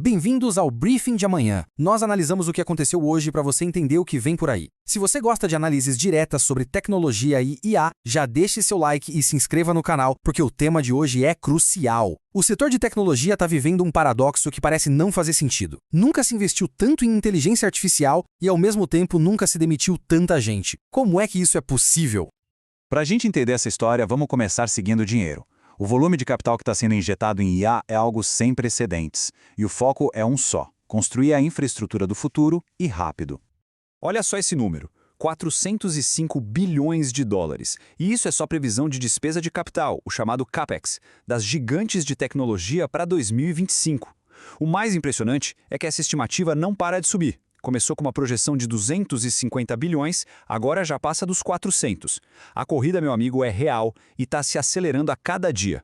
Bem-vindos ao Briefing de amanhã. Nós analisamos o que aconteceu hoje para você entender o que vem por aí. Se você gosta de análises diretas sobre tecnologia e IA, já deixe seu like e se inscreva no canal, porque o tema de hoje é crucial. O setor de tecnologia está vivendo um paradoxo que parece não fazer sentido. Nunca se investiu tanto em inteligência artificial e, ao mesmo tempo, nunca se demitiu tanta gente. Como é que isso é possível? Para a gente entender essa história, vamos começar seguindo o dinheiro. O volume de capital que está sendo injetado em IA é algo sem precedentes, e o foco é um só: construir a infraestrutura do futuro e rápido. Olha só esse número, 405 bilhões de dólares. E isso é só previsão de despesa de capital, o chamado CAPEX, das gigantes de tecnologia para 2025. O mais impressionante é que essa estimativa não para de subir. Começou com uma projeção de 250 bilhões, agora já passa dos 400. A corrida, meu amigo, é real e está se acelerando a cada dia.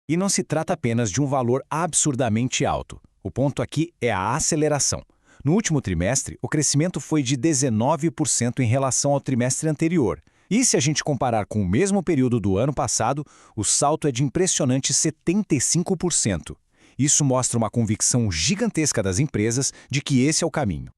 E não se trata apenas de um valor absurdamente alto. O ponto aqui é a aceleração. No último trimestre, o crescimento foi de 19% em relação ao trimestre anterior. E se a gente comparar com o mesmo período do ano passado, o salto é de impressionante 75%. Isso mostra uma convicção gigantesca das empresas de que esse é o caminho.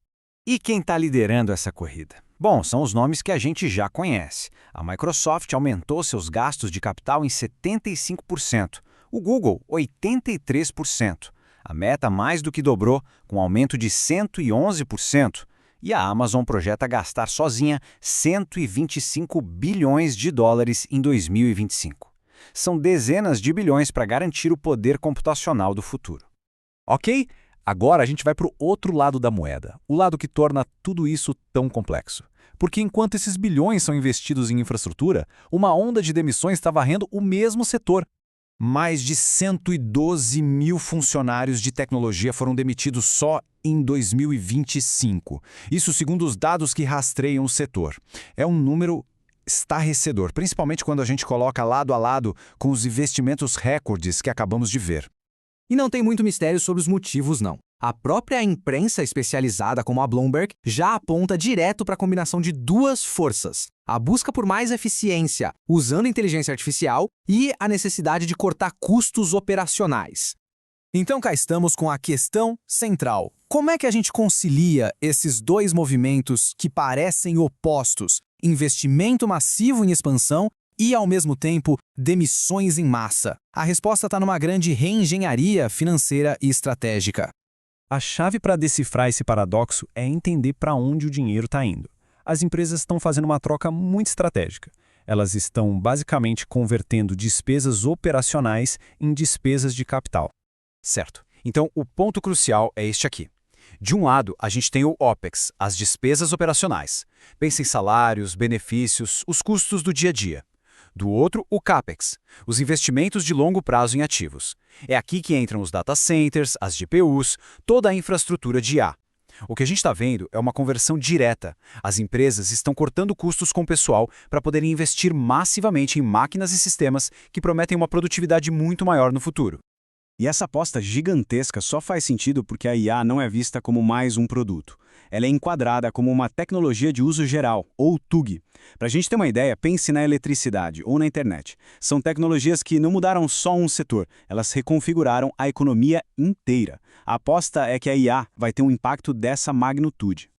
E quem está liderando essa corrida? Bom, são os nomes que a gente já conhece. A Microsoft aumentou seus gastos de capital em 75%, o Google 83%, a Meta mais do que dobrou, com aumento de 111%, e a Amazon projeta gastar sozinha 125 bilhões de dólares em 2025. São dezenas de bilhões para garantir o poder computacional do futuro. Ok? Agora a gente vai para o outro lado da moeda, o lado que torna tudo isso tão complexo. Porque enquanto esses bilhões são investidos em infraestrutura, uma onda de demissões está varrendo o mesmo setor. Mais de 112 mil funcionários de tecnologia foram demitidos só em 2025. Isso segundo os dados que rastreiam o setor. É um número estarrecedor, principalmente quando a gente coloca lado a lado com os investimentos recordes que acabamos de ver. E não tem muito mistério sobre os motivos, não. A própria imprensa especializada, como a Bloomberg, já aponta direto para a combinação de duas forças: a busca por mais eficiência, usando inteligência artificial, e a necessidade de cortar custos operacionais. Então cá estamos com a questão central. Como é que a gente concilia esses dois movimentos que parecem opostos? Investimento massivo em expansão e, ao mesmo tempo, demissões em massa. A resposta está numa grande reengenharia financeira e estratégica. A chave para decifrar esse paradoxo é entender para onde o dinheiro está indo. As empresas estão fazendo uma troca muito estratégica. Elas estão basicamente convertendo despesas operacionais em despesas de capital. Certo. Então, o ponto crucial é este aqui. De um lado, a gente tem o OPEX, as despesas operacionais. Pensa em salários, benefícios, os custos do dia a dia. Do outro, o CAPEX, os investimentos de longo prazo em ativos. É aqui que entram os data centers, as GPUs, toda a infraestrutura de IA. O que a gente está vendo é uma conversão direta. As empresas estão cortando custos com o pessoal para poderem investir massivamente em máquinas e sistemas que prometem uma produtividade muito maior no futuro. E essa aposta gigantesca só faz sentido porque a IA não é vista como mais um produto. Ela é enquadrada como uma tecnologia de uso geral, ou TUG. Para a gente ter uma ideia, pense na eletricidade ou na internet. São tecnologias que não mudaram só um setor, elas reconfiguraram a economia inteira. A aposta é que a IA vai ter um impacto dessa magnitude.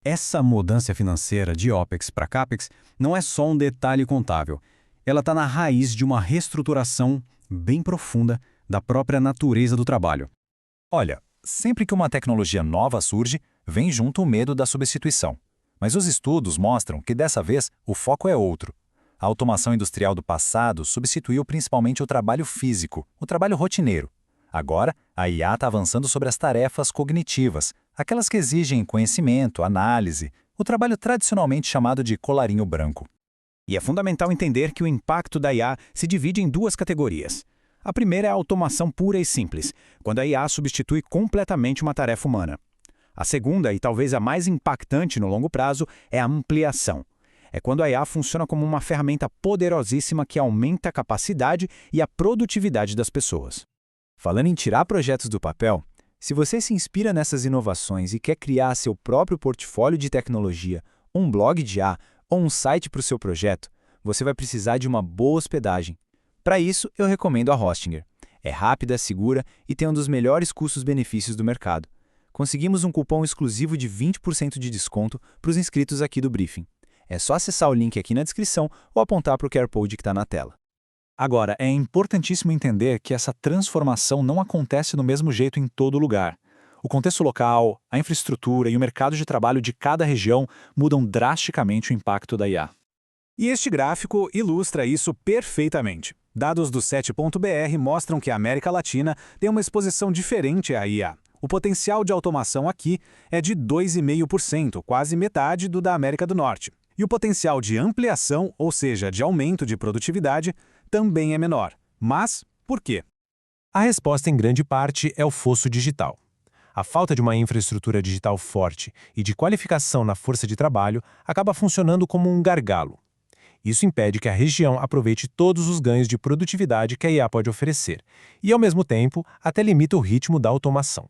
Essa mudança financeira de OPEX para CAPEX não é só um detalhe contábil. Ela está na raiz de uma reestruturação bem profunda da própria natureza do trabalho. Olha, sempre que uma tecnologia nova surge, vem junto o medo da substituição. Mas os estudos mostram que dessa vez o foco é outro. A automação industrial do passado substituiu principalmente o trabalho físico, o trabalho rotineiro. Agora, a IA está avançando sobre as tarefas cognitivas, aquelas que exigem conhecimento, análise, o trabalho tradicionalmente chamado de colarinho branco. E é fundamental entender que o impacto da IA se divide em duas categorias. A primeira é a automação pura e simples, quando a IA substitui completamente uma tarefa humana. A segunda, e talvez a mais impactante no longo prazo, é a ampliação. É quando a IA funciona como uma ferramenta poderosíssima que aumenta a capacidade e a produtividade das pessoas. Falando em tirar projetos do papel, se você se inspira nessas inovações e quer criar seu próprio portfólio de tecnologia, um blog de IA ou um site para o seu projeto, você vai precisar de uma boa hospedagem. Para isso, eu recomendo a Hostinger. É rápida, segura e tem um dos melhores custos-benefícios do mercado. Conseguimos um cupom exclusivo de 20% de desconto para os inscritos aqui do Briefing. É só acessar o link aqui na descrição ou apontar para o QR Code que está na tela. Agora, é importantíssimo entender que essa transformação não acontece do mesmo jeito em todo lugar. O contexto local, a infraestrutura e o mercado de trabalho de cada região mudam drasticamente o impacto da IA. E este gráfico ilustra isso perfeitamente. Dados do 7.br mostram que a América Latina tem uma exposição diferente à IA. O potencial de automação aqui é de 2,5%, quase metade do da América do Norte. E o potencial de ampliação, ou seja, de aumento de produtividade, também é menor. Mas, por quê? A resposta, em grande parte, é o fosso digital. A falta de uma infraestrutura digital forte e de qualificação na força de trabalho acaba funcionando como um gargalo. Isso impede que a região aproveite todos os ganhos de produtividade que a IA pode oferecer e, ao mesmo tempo, até limita o ritmo da automação.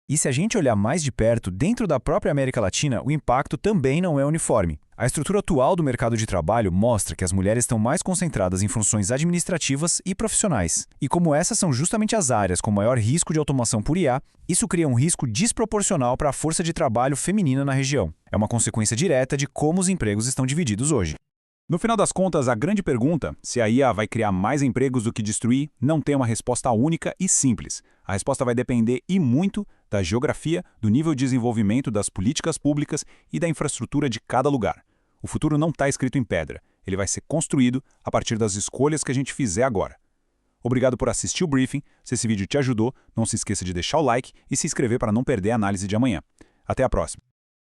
E se a gente olhar mais de perto, dentro da própria América Latina, o impacto também não é uniforme. A estrutura atual do mercado de trabalho mostra que as mulheres estão mais concentradas em funções administrativas e profissionais. E como essas são justamente as áreas com maior risco de automação por IA, isso cria um risco desproporcional para a força de trabalho feminina na região. É uma consequência direta de como os empregos estão divididos hoje. No final das contas, a grande pergunta, se a IA vai criar mais empregos do que destruir, não tem uma resposta única e simples. A resposta vai depender e muito da geografia, do nível de desenvolvimento das políticas públicas e da infraestrutura de cada lugar. O futuro não está escrito em pedra, ele vai ser construído a partir das escolhas que a gente fizer agora. Obrigado por assistir o Briefing. Se esse vídeo te ajudou, não se esqueça de deixar o like e se inscrever para não perder a análise de amanhã. Até a próxima!